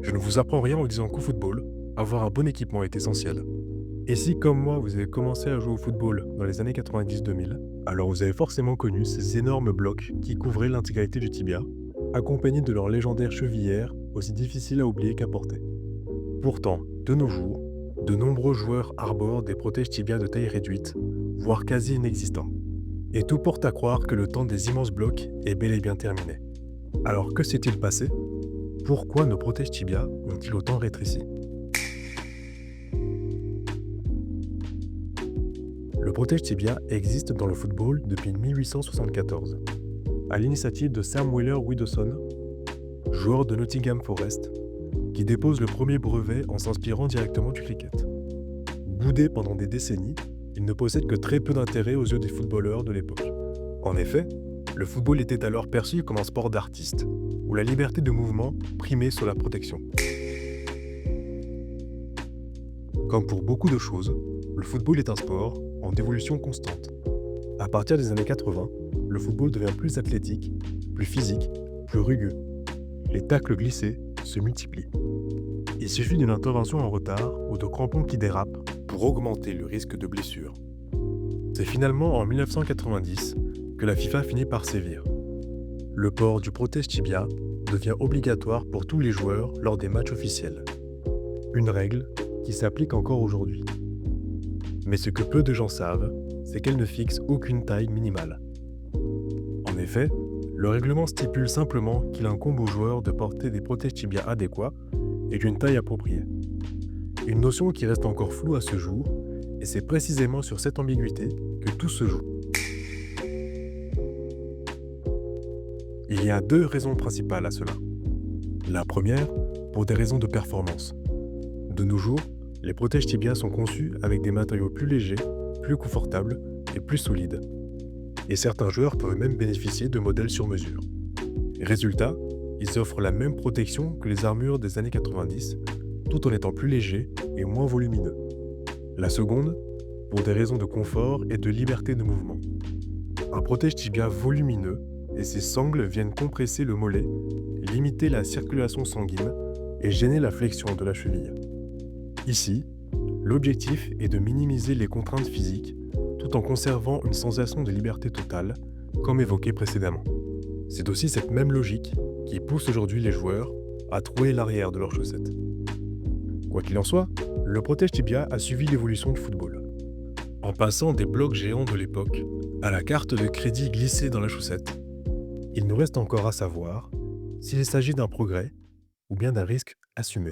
Je ne vous apprends rien en disant qu'au football, avoir un bon équipement est essentiel. Et si, comme moi, vous avez commencé à jouer au football dans les années 90-2000, alors vous avez forcément connu ces énormes blocs qui couvraient l'intégralité du tibia, accompagnés de leur légendaire chevillère, aussi difficile à oublier qu'à porter. Pourtant, de nos jours, de nombreux joueurs arborent des protèges tibia de taille réduite, voire quasi inexistants. Et tout porte à croire que le temps des immenses blocs est bel et bien terminé. Alors que s'est-il passé? Pourquoi nos protèges tibia ont-ils autant rétréci? Le protège tibia existe dans le football depuis 1874, à l'initiative de Sam Wheeler Widdowson, joueur de Nottingham Forest, qui dépose le premier brevet en s'inspirant directement du cricket. Boudé pendant des décennies, il ne possède que très peu d'intérêt aux yeux des footballeurs de l'époque. En effet, le football était alors perçu comme un sport d'artiste, où la liberté de mouvement primait sur la protection. Comme pour beaucoup de choses, le football est un sport en évolution constante. À partir des années 80, le football devient plus athlétique, plus physique, plus rugueux. Les tacles glissés se multiplient. Il suffit d'une intervention en retard ou de crampons qui dérapent pour augmenter le risque de blessure. C'est finalement en 1990 que la FIFA finit par sévir. Le port du protège tibia devient obligatoire pour tous les joueurs lors des matchs officiels. Une règle qui s'applique encore aujourd'hui. Mais ce que peu de gens savent, c'est qu'elle ne fixe aucune taille minimale. En effet, le règlement stipule simplement qu'il incombe aux joueurs de porter des protèges tibia adéquats et d'une taille appropriée. Une notion qui reste encore floue à ce jour, et c'est précisément sur cette ambiguïté que tout se joue. Il y a deux raisons principales à cela. La première, pour des raisons de performance. De nos jours, les protèges tibia sont conçus avec des matériaux plus légers, plus confortables et plus solides. Et certains joueurs peuvent même bénéficier de modèles sur mesure. Résultat, ils offrent la même protection que les armures des années 90, tout en étant plus légers et moins volumineux. La seconde, pour des raisons de confort et de liberté de mouvement. Un protège tibia volumineux et ses sangles viennent compresser le mollet, limiter la circulation sanguine et gêner la flexion de la cheville. Ici, l'objectif est de minimiser les contraintes physiques tout en conservant une sensation de liberté totale, comme évoqué précédemment. C'est aussi cette même logique qui pousse aujourd'hui les joueurs à trouer l'arrière de leurs chaussettes. Quoi qu'il en soit, le protège tibia a suivi l'évolution du football. En passant des blocs géants de l'époque à la carte de crédit glissée dans la chaussette, il nous reste encore à savoir s'il s'agit d'un progrès ou bien d'un risque assumé.